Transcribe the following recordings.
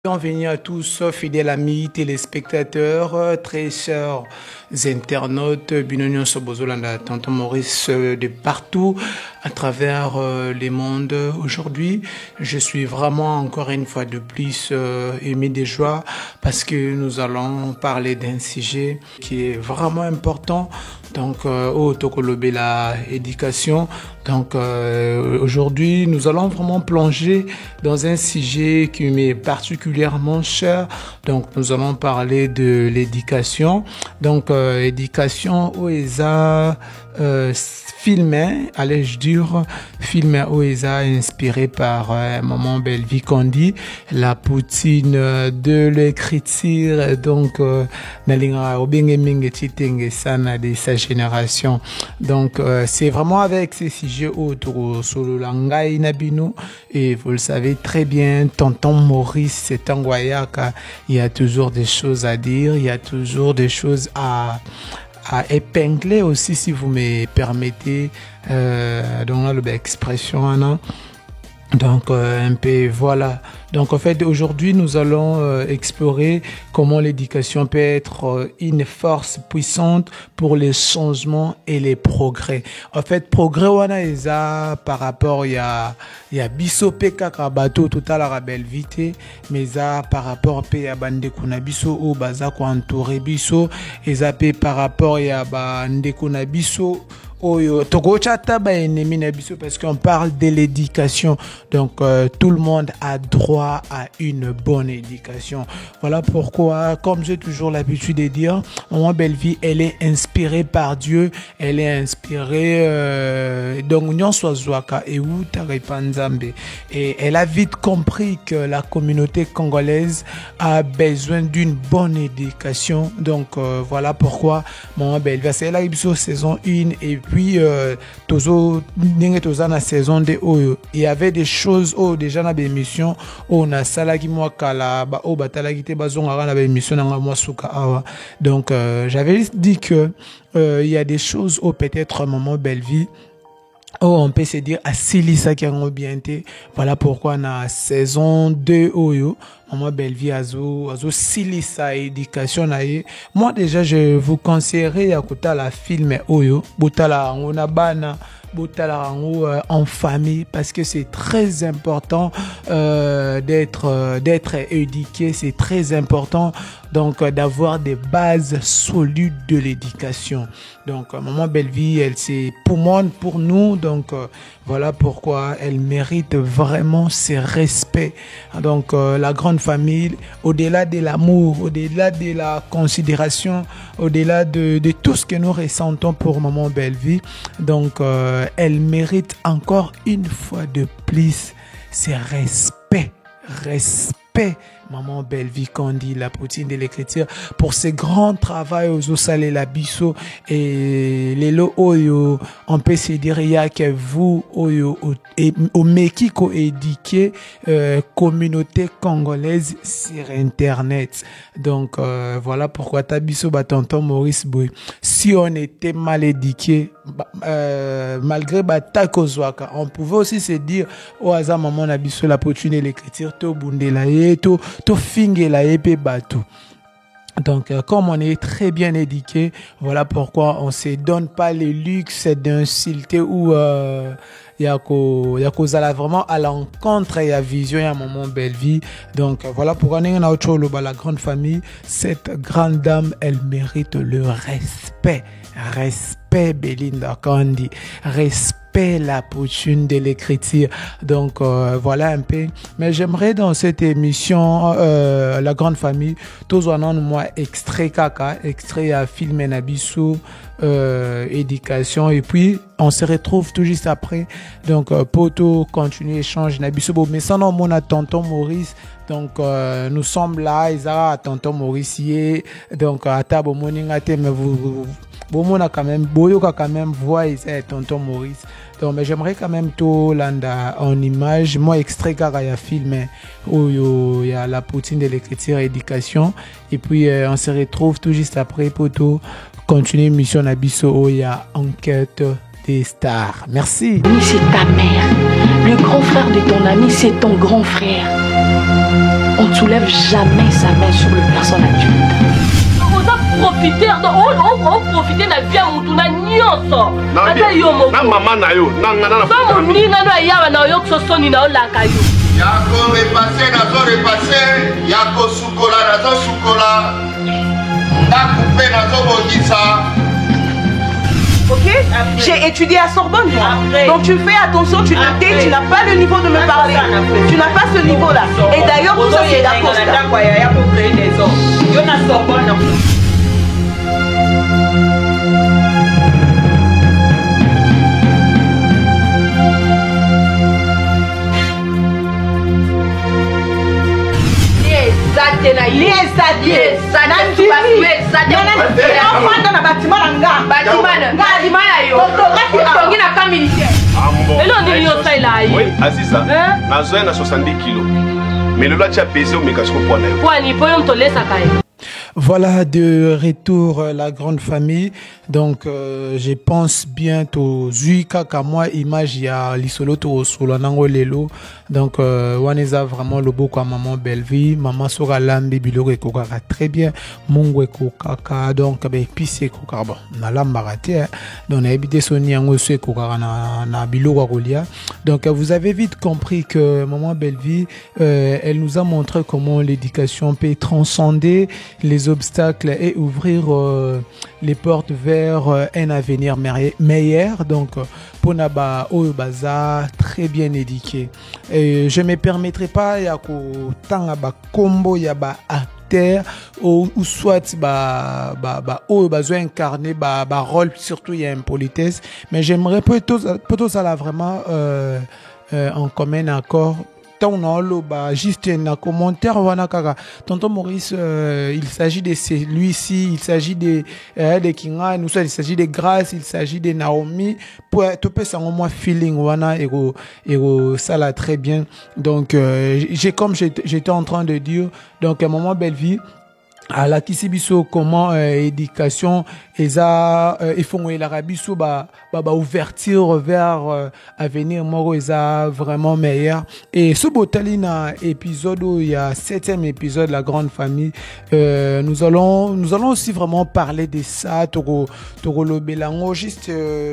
Bienvenue à tous, fidèles amis, téléspectateurs, très chers internautes, Binonion Sobozolanda, Tonton Maurice de partout à travers les mondes. Aujourd'hui, je suis vraiment encore une fois de plus ému de joie parce que nous allons parler d'un sujet qui est vraiment important. Donc, au Tokolobé, la éducation. Donc, aujourd'hui, nous allons vraiment plonger dans un sujet qui m'est particulièrement cher. Donc, nous allons parler de l'éducation. Donc, éducation OESA filmé, allais-je dire, filmé OESA inspiré par Maman Belle-Vie Kondi, la poutine de l'écriture. Donc, Nalinga Obenge Minge Chitenge Sana de sa génération. Donc, c'est vraiment avec ces sujets autour solo langai nabino et vous le savez très bien, tonton Maurice, c'est un Guayaka. Il y a toujours des choses à dire, il y a toujours des choses à épingler aussi, si vous me permettez, dans l'expression. Donc, un peu, voilà. Donc, en fait, aujourd'hui, nous allons explorer comment l'éducation peut être une force puissante pour les changements et les progrès. En fait, progrès, wana eza par rapport, il y a biso pe kaka bateau total à la belle vite, mais ça par rapport pe à bande kuna biso ou baza ko entouré biso, eza pe par rapport il y a bande kuna biso oyo tokocha taba ennemi na biso parce qu'on parle de l'éducation. Donc tout le monde a droit à une bonne éducation. Voilà pourquoi, comme j'ai toujours l'habitude de dire, Maman Belle-Vie, elle est inspirée par Dieu, elle est inspirée donc nyon swazwaka et Panzambe, et elle a vite compris que la communauté congolaise a besoin d'une bonne éducation. Donc voilà pourquoi Maman Belle-Vie, c'est la saison 1 et puis tozo ninge toza na saison 2 oyo il y avait des choses déjà na émission on a salaki moi kala ba o batalaki te bazonga na émission na moi suka awa. Donc j'avais dit que il y a des choses peut-être Maman Belle-Vie on peut se dire asilisa qui ont bien été. Voilà pourquoi na saison 2 oyo Maman Belle-Vie azo silisa éducation na ye. Moi déjà je vous conseillerais à écouter la film oyo botala ngona bana botala ngo en famille parce que c'est très important d'être éduqué, c'est très important donc d'avoir des bases solides de l'éducation. Donc Maman Belle-Vie, elle c'est pour nous, donc voilà pourquoi elle mérite vraiment ses respects. Donc la grande famille, au-delà de l'amour, au-delà de la considération, au-delà de tout ce que nous ressentons pour Maman Belle-Vie, donc elle mérite encore une fois de plus ses respects. Maman Belle-Vie Kondi, la poutine de l'écriture, pour ce grand travail aux Osale la biso et les lo oyo, on peut se dire il y a que vous oyo au Mexico éduqué communauté congolaise sur internet. Donc voilà pourquoi tabiso tonton Maurice Boy, si on était mal éduqué malgré batako zwaka, on pouvait aussi se dire au hasard maman na biso la poutine de l'écriture to bundela to fingela epe bateau. Donc, comme on est très bien éduqué, voilà pourquoi on se donne pas le luxe d'insulter ou y'a vraiment à l'encontre et à vision à Maman Belle-Vie. Donc, voilà pourquoi on a autre chose, la grande famille, cette grande dame, elle mérite le respect. Respect Belinda Kondi, respect la poutine de l'écriture. Donc voilà un peu. Mais j'aimerais dans cette émission la grande famille, tous en moi extrait kaka, extrait à film Nabiso, éducation, et puis on se retrouve tout juste après. Donc poto continue échange Nabiso, mais sans nom mon tonton Maurice. Donc nous sommes là, ils ont tonton Maurice, donc à table morning à mais vous bon, quand même, voix et tonton Maurice. Donc, mais j'aimerais quand même tout landa en image. Moi, extrait car il y a film où il y a la poutine de l'écriture et éducation. Et puis, on se retrouve tout juste après pour tout continuer mission Nabiso où il y a enquête des stars. Merci. C'est ta mère. Le grand frère de ton ami, c'est ton grand frère. On ne soulève jamais sa main sur le personne adulte. On a profité, on profité de la vie à mon tournage. Maman na yo, Yako repasser, nazo repasser, Yako sukola, nazo sukola, Nda coupé, nazo bogisa. Ok, j'ai étudié à Sorbonne. Donc tu fais attention, tu te tais, tu n'as pas le niveau de me parler. Tu n'as pas ce niveau-là. Et d'ailleurs, tout ça c'est d'accord. Oui, Aziza, nazoya na 70 kilos. Mais le loi pesé au microscope. Voilà, de retour la grande famille. Donc, je pense bientôt Zuika Kamwa image ya lisolo to solanango lelo. Donc, waneza vraiment le beau comme maman Belleville, maman sora lambi biloko ekokaka très bien, mungu ekokaka donc be pisse ekokaka bon na lamba raté. Donc na habité soni yango so ekokaka na biloko kolia. Donc vous avez vite compris que maman Belleville elle nous a montré comment l'éducation peut transcender les obstacles et ouvrir les portes vers un avenir meilleur. Donc pour Naba Oyobaza très bien éduqué. Et je me permettrai pas ya ko tanga ba combo ya ba acteur ou soit ba besoin incarner ba rôle, surtout il y a une politesse, mais j'aimerais plutôt ça là vraiment en commun accord. Juste un commentaire tonton Maurice, il s'agit de celui-ci, il s'agit de Kinga, nous il s'agit de Grace, il s'agit de Naomi pour tout peu ça au moins feeling wana et ça là très bien. Donc comme j'étais en train de dire, donc à un moment Belleville à la Kisibiso comment éducation eza ils font l'arabiso ba ouverture vers avenir moro eza vraiment meilleur. Et ce botalina épisode où il y a 7e épisode la grande famille, nous allons aussi vraiment parler de ça toko lo belango juste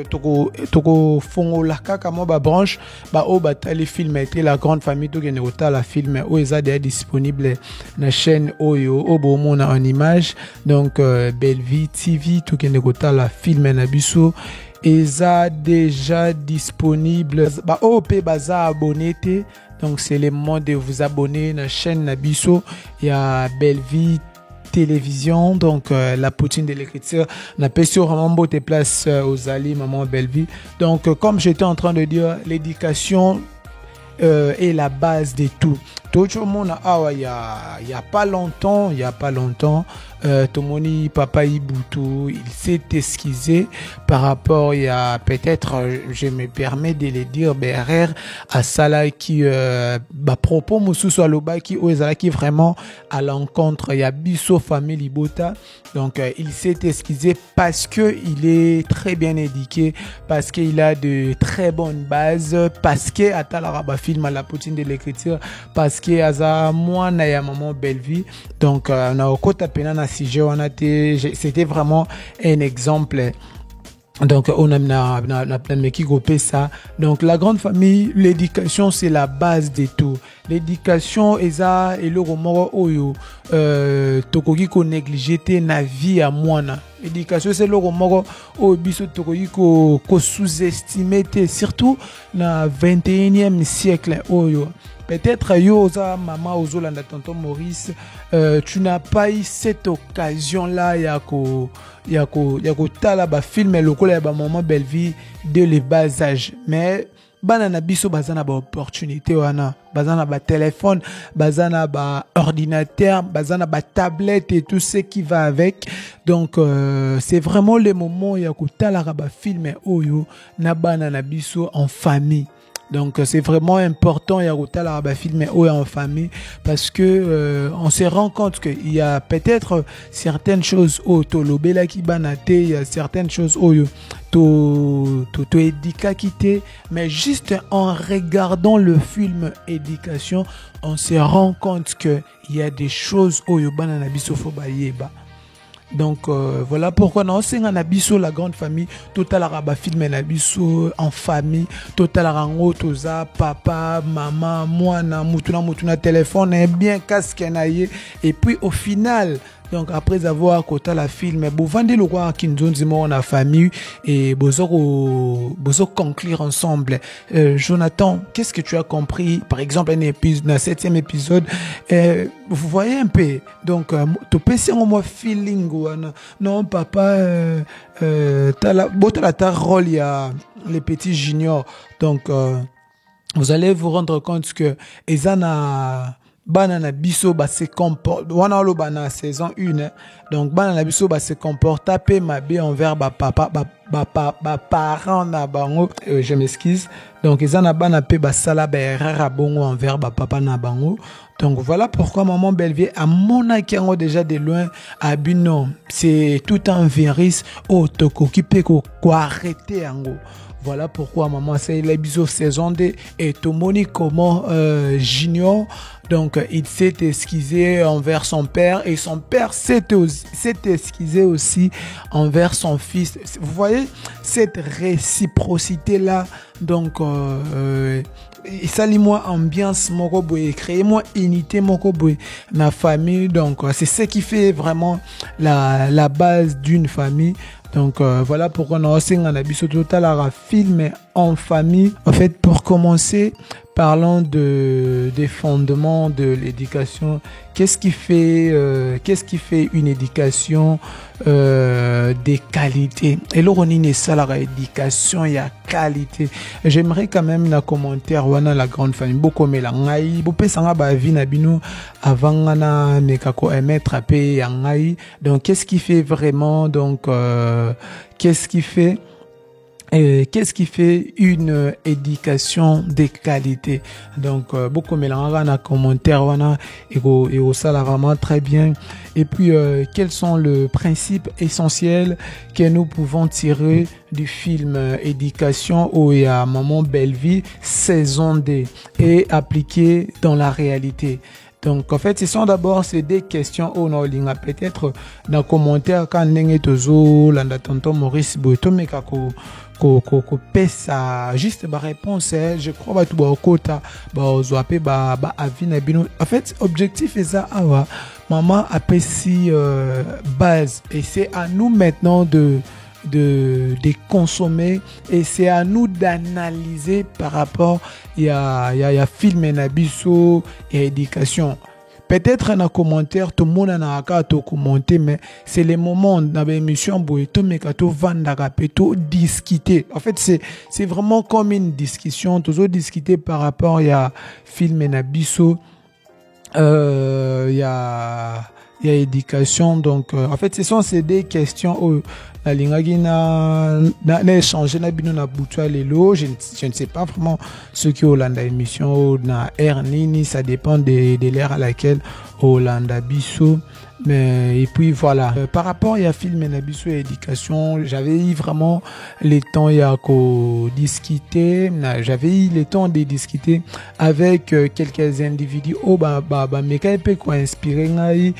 toko fongo la kaka mo ba branche ba o batali film était la grande famille to gene ota la film o eza déjà disponible na chaîne oyo obo mona en image. Donc Belleville TV tout qui n'est la film na biso eza déjà disponible ba OP baza abonné. Donc c'est le moment de vous abonner na chaîne na biso. Il y a Belleville télévision, donc la poutine de l'écriture n'a pas sur vraiment beau tes places aux alliés maman Belleville. Donc comme j'étais en train de dire, l'éducation est la base de tout. Tout le monde il y a pas longtemps, Tomoni Papa Ibutu, il s'est excusé par rapport il y a peut-être, je me permets de le dire, Berer à Sala qui propos Moussou Swaloba qui qui vraiment à l'encontre il y a Bisso famille Bota. Donc il s'est excusé parce que il est très bien éduqué, parce qu'il a de très bonnes bases, parce que Atalaraba film à la poutine de l'écriture, parce que aza moi na ya maman Belleville. Donc na okota pena na sujet wana te, c'était vraiment un exemple. Donc on a plein de qui groupé ça. Donc la grande famille, l'éducation c'est la base de tout. L'éducation eza et le romoro oyo tokoki ko négliger te na vie à mwana. L'éducation c'est le romoro oyo biso tokoki ko sous-estimer te, surtout na 21e siècle oyo. Peut-être Yosa, maman Ozolanda, tonton Maurice, tu n'as pas eu cette occasion-là, yako tala ba film le ya ba maman Belleville de les bas âges. Mais banana biso bazana ba opportunité wana, bazana ba téléphone, bazana ba ordinateur, bazana ba tablette et tout ce qui va avec. Donc c'est vraiment le moment yako tala ba film oyo na banana biso en famille. Donc c'est vraiment important il y a filmer en famille parce que on se rend compte qu'il y a peut-être certaines choses au tolobela qui banate, il y a certaines choses au to éduca quitté, mais juste en regardant le film Éducation, on se rend compte que il y a des choses au yobana na biso fo bayeba. Donc voilà pourquoi non c'est un abisso la grande famille total araba film un abisso en famille total arango toza papa maman mwana mutuna téléphone bien casque naie et puis au final donc après avoir quota la film vous vendez le roi qui nous dit en famille et bozo conclure ensemble. Jonathan, qu'est-ce que tu as compris par exemple un épisode dans 7e épisode vous voyez un peu donc tu peux c'est au moins feeling non papa t'as rôle il y a les petits juniors donc vous allez vous rendre compte que ezana banana biso ba se comporte wana lo bana saison 1 donc banana biso ba se comporte taper ma bé envers ba papa ba parents na bango je m'excuse donc ezana bana pe ba sala ba erreur bongo envers ba papa na bango. Donc voilà pourquoi maman Belleville a mon acquérant déjà de loin à Bino. C'est tout un virus occupé quoi arrêter en gros. Voilà pourquoi maman c'est l'épisode saison 2 et tout moni comment Junior donc il s'est excusé envers son père et son père s'est excusé aussi envers son fils. Vous voyez cette réciprocité là donc et ça moi ambiance moko boy créer moi unité moko boy na famille donc c'est ce qui fait vraiment la base d'une famille. Donc voilà pourquoi on a aussi un abisso total à film en famille. En fait, pour commencer, parlons des fondements de l'éducation. Qu'est-ce qui fait une éducation des qualités? Et là, on est ça la éducation, il y a qualité. J'aimerais quand même na commentaire wana la grande famille beaucoup mais la ngai bopé sanga ba vie na bino avant na mekako émettre apé ngai. Donc qu'est-ce qui fait vraiment donc qu'est-ce qui fait une éducation de qualité? Donc beaucoup mélange na commentaire wana et ça là vraiment très bien. Et puis quels sont les principes essentiels que nous pouvons tirer du film Éducation où il y a Maman Belleville saison 2 et appliquer dans la réalité? Donc en fait ce sont d'abord ces des questions où on a peut-être dans les commentaires quand n'engé tozo landa tonton Maurice Boeto mais kako pesa juste ba réponse je crois ba tout ba kota ba ozoape ba avis na bino. En fait objectif est ça awa maman apprécie base et c'est à nous maintenant de consommer et c'est à nous d'analyser par rapport il y a film et biso et éducation. Peut-être un commentaire tout le monde n'a qu'à commenter mais c'est les moments dans l'émission boeto mais quand to vandaka peto discuter. En fait c'est vraiment comme une discussion toujours discuter par rapport il y a film et biso il y a éducation donc en fait ce sont ces des questions où la lingagi na échanger na bino na butwa lelo je ne sais pas vraiment ce qui Hollanda émission na Ernini ça dépend de l'ère à laquelle Hollanda biso mais et puis voilà par rapport il y a film et biso et éducation j'avais eu vraiment le temps il y a qu'au discuter j'avais eu le temps de discuter avec quelques individus mais quand peut quoi inspirer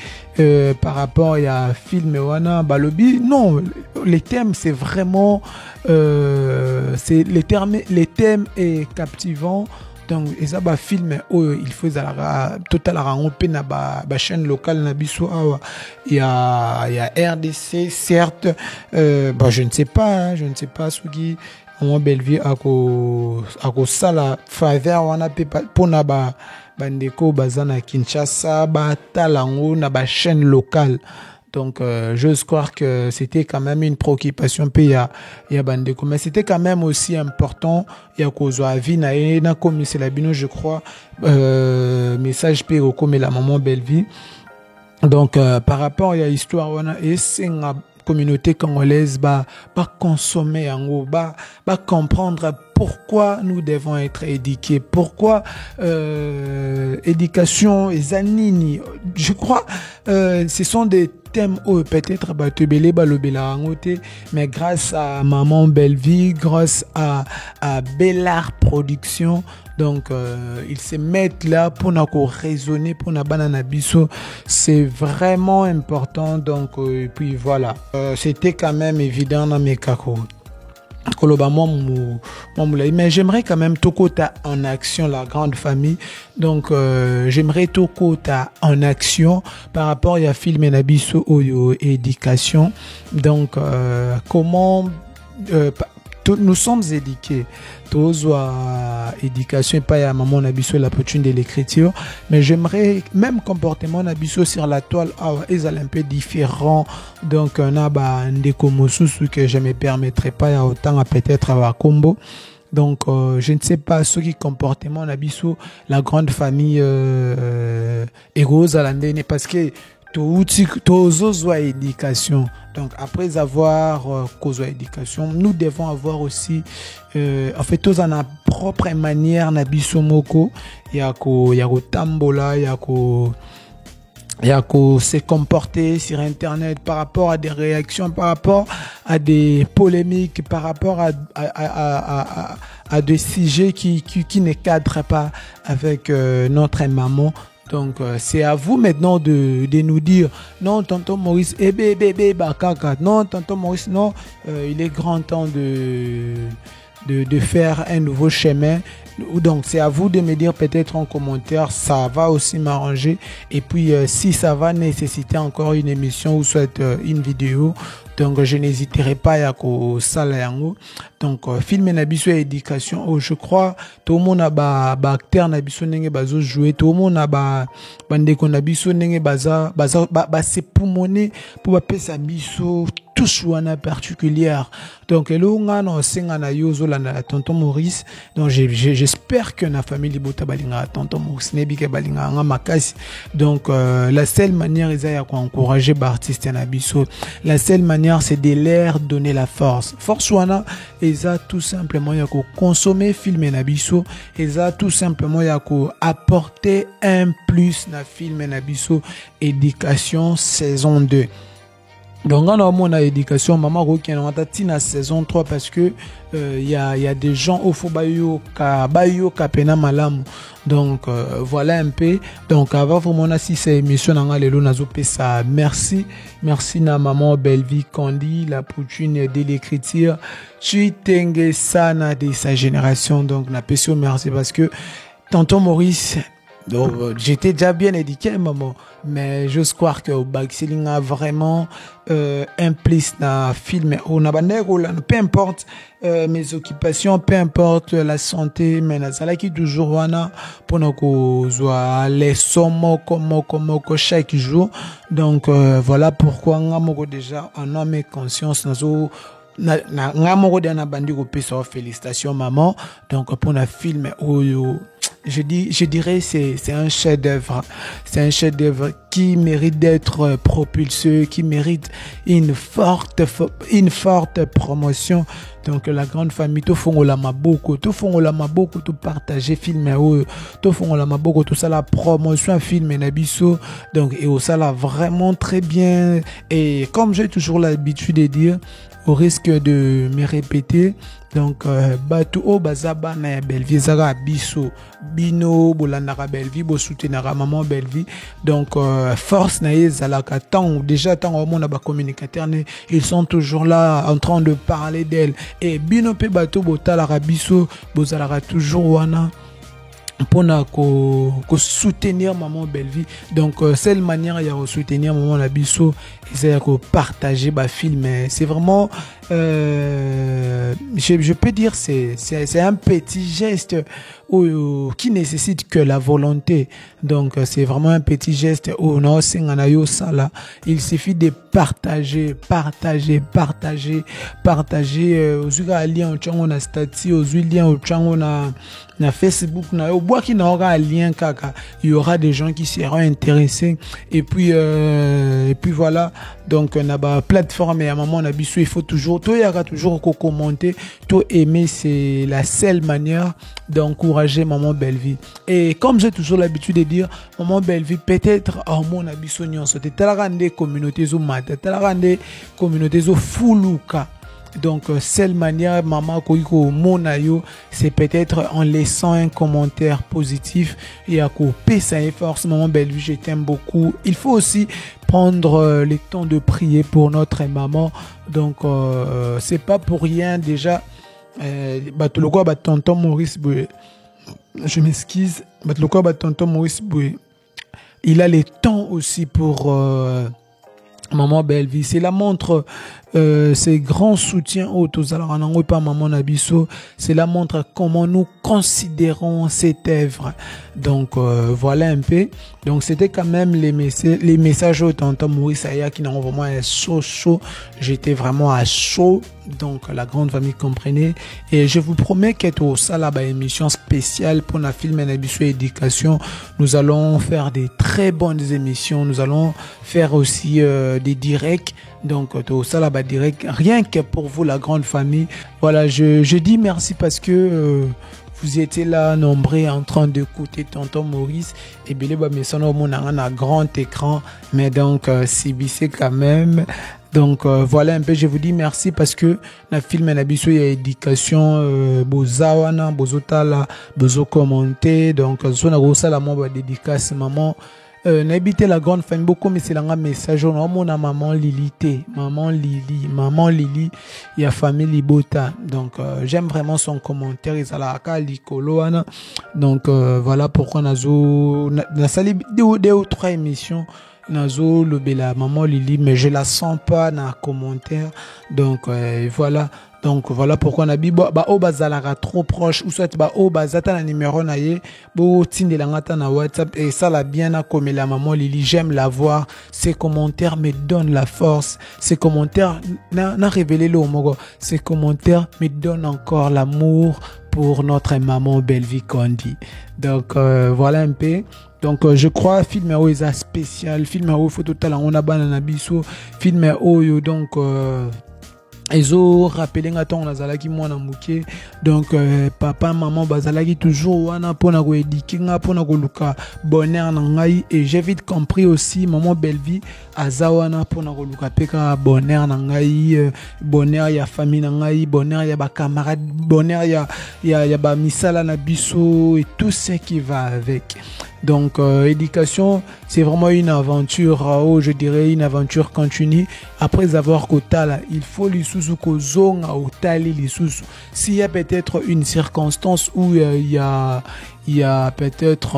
par rapport il y a film wana balobi non les thèmes c'est vraiment c'est les thèmes est captivant. Donc ça ba film il faut total rencontrer na ba chaîne locale na biso il y a RDC certes je ne sais pas Sugi Maman Belleville ako sala faveur wana pe pona ba bandeko bazana Kinshasa ba talango na ba chaîne locale. Donc, j'ose croire que c'était quand même une préoccupation. Puis, il y a bandeko. Mais c'était quand même aussi important. Il y a cause à vie, na comme c'est la bino, je crois, message pe comme la Maman Belleville. Donc, par rapport à l'histoire, on a essayé communauté congolaise ba consommer en gros ba comprendre pourquoi nous devons être éduqués, pourquoi éducation et zanini. Je crois ce sont des thèmes où peut-être mais grâce à Maman Belle-Vie, grâce à Bellard Production, donc ils se mettent là pour nous raisonner, pour nous banana biso. C'est vraiment important. Donc et puis voilà, c'était quand même évident dans mes cacos. Mais j'aimerais quand même Tokota en action, la grande famille. Donc j'aimerais Tokota en action par rapport à film et nabiso ou éducation. Donc comment nous sommes éduqués, tous éducation et pas à maman nabiso l'opportunité de l'écriture, mais j'aimerais même comportement nabiso sur la toile ils sont un peu différents. Donc on a des komosusu que je me permettrai pas à autant à peut-être à combo. Donc je ne sais pas ce qui comportement nabiso la grande famille égo-zalandais parce que tous éducation. Donc après avoir causé éducation, nous devons avoir aussi en fait tous en a propre manière nabiso moko yako tambola yako se comporter sur internet par rapport à des réactions, par rapport à des polémiques, par rapport à des sujets qui ne cadrent pas avec notre maman. Donc c'est à vous maintenant de nous dire non tonton Maurice bakaka, non tonton Maurice non, il est grand temps de faire un nouveau chemin. Donc c'est à vous de me dire peut-être en commentaire, ça va aussi m'arranger. Et puis si ça va nécessiter encore une émission ou soit une vidéo, donc je n'hésiterai pas à ko sala yango. Donc film nabiso éducation, oh, je crois tout le monde a ba acteur nabiso nenge bazo jouer, tout le monde a ba bandeko nabiso nenge baza se poumoner pour ba pesa biso tous wana particulière. Donc lo ngana senga na yozo la tonton Maurice. Donc j'espère que na famille bota balinga tonton Maurice nebike balinga nga makasi. Donc la seule manière ils a encourager ba artiste nabiso, la seule manière c'est de leur donner la force wana. Ils a tout simplement yako consommer film nabiso, ils a tout simplement yako apporter un plus na film nabiso éducation saison 2. Donc on a mon éducation maman qui est en saison 3 parce que il y a des gens au faux bayo kapena malam. Donc voilà un peu. Donc avant vraiment si c'est émission dans les nazo ça merci na maman Belle-Vie Candy la poutine de l'écriture tu tenge sana de sa génération. Donc na pesio merci parce que tonton Maurice. Donc j'étais déjà bien éduqué maman, mais je crois que Baxeling a vraiment impliqué dans film on a peu importe mes occupations, peu importe la santé, mais ça qui toujours wana pour nous les sommes comme chaque jour. Donc voilà pourquoi on déjà en homme et conscience nazo na bandi ko pesa félicitations maman. Donc pour na film je dirais c'est un chef-d'œuvre. C'est un chef-d'œuvre qui mérite d'être propulsé, qui mérite une forte promotion. Donc la grande famille tout fongola maboko, tout partager film tout fongola maboko, tout ça la promotion film nabiso. Donc et ça là vraiment très bien. Et comme j'ai toujours l'habitude de dire, au risque de me répéter, donc batu o bazaba na Belle-Vie zara biso bino bolandaka Belle-Vie bo soutenara maman Belle-Vie. Donc force na ezalaka tant déjà tant au monde ba communicateur ils sont toujours là en train de parler d'elle et bino pe bato botalaka biso bozalaka toujours wana pour soutenir maman Belle-Vie. Donc seule manière de soutenir maman Nabiso c'est de partager ma film. C'est vraiment je peux dire c'est un petit geste qui nécessite que la volonté. Donc c'est vraiment un petit geste. Il suffit de partager. Aux lien au na statut, aux liens au na Facebook, na au bois qui n'aura un lien kaka. Il y aura des gens qui seront intéressés. Et puis voilà. Donc on a ba plateforme et à un moment on a bisu, il faut toujours, il y aura toujours commenter, tout aimer, c'est la seule manière d'encourager Maman Belle-Vie. Et comme j'ai toujours l'habitude de dire, Maman Belle-Vie peut-être hormone abissonion, c'était la grande communauté zo mata, la grande communauté zo fuluka. Donc, seule manière, maman, c'est peut-être en laissant un commentaire positif et à couper ça et force, Maman Belle-Vie, je t'aime beaucoup. Il faut aussi prendre le temps de prier pour notre maman. Donc, c'est pas pour rien déjà. Tonton Maurice Boué. Je m'excuse. Tonton Maurice Boué. Il a le temps aussi pour Maman Belle-Vie. C'est la montre. C'est grand soutien au par Maman Nabiso. C'est la montre comment nous considérons cette œuvre. Donc voilà un peu. Donc c'était quand même les messages au tonton Maurice Aya qui n'ont vraiment un chaud. J'étais vraiment à chaud. Donc la grande famille comprenait. Et je vous promets qu'être au Salaba émission spéciale pour la film Nabiso éducation. Nous allons faire des très bonnes émissions. Nous allons faire aussi des directs. Donc, au Salaba direct, rien que pour vous, la grande famille. Voilà, je dis merci parce que vous étiez là, nombreux, en train d'écouter tonton Maurice. Et bien, mais son on a un grand écran, mais donc, CBC quand même. Donc, voilà un peu, je vous dis merci parce que la film Nabiso, il y a éducation, bozawana, bozotala, bozo commenter. Donc, on a gros ça, la maman dédicace, maman. N'habitez la grande famille beaucoup, mais c'est un message. On a maman Lili, maman Lili, il y a famille Libota. Donc, j'aime vraiment son commentaire. Il a la donc, voilà pourquoi on a sali deux ou trois émissions. Nazo le bela maman Lili, mais je la sens pas dans les commentaires. Donc, voilà. Donc voilà pourquoi on a dit bazalara trop proche ou soit bazata na numéro na ye tindelangata na WhatsApp et ça la bien comme la maman Lili, j'aime la voir, ses commentaires me donnent la force, ses commentaires n'a révélé le mogo, ses commentaires me donnent encore l'amour pour notre maman Belle-Vie Kondi. Donc voilà un peu. Donc je crois film est spécial, film photo talent on a banana biso, film donc ezo rappelé ngaton nazalaki mwana muke. Donc papa maman bazalaki toujours wana pona ko éduquer pona ko luka bonheur na ngai, et j'ai vite compris aussi maman Belle-Vie azawana pona ko luka peka bonheur na ngai, bonheur ya famille na ngai, bonheur ya ba camarade, bonheur ya ba misala na biso et tout ce qui va avec. Donc, éducation, c'est vraiment une aventure, je dirais une aventure continue. Après avoir Kotala, il faut les sous kozonga au tali les sous. S'il y a peut-être une circonstance où il y a peut-être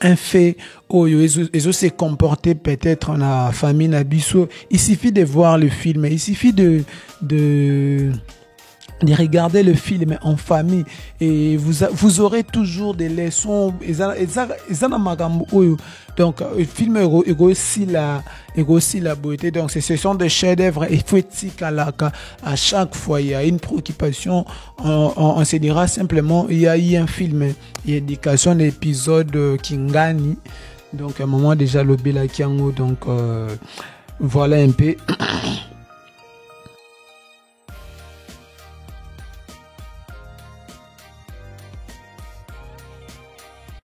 un fait où ils se comporter peut-être dans la famille Nabiso, il suffit de voir le film, il suffit de regarder le film en famille et vous aurez toujours des leçons. Donc le film est aussi la beauté. Donc ce sont des chefs-d'œuvre. Il faut être à chaque fois il y a une préoccupation. On se dira simplement il y a eu un film, il y a éducation d'épisode Kingani. Donc à un moment déjà le Belakiango. Donc voilà un peu.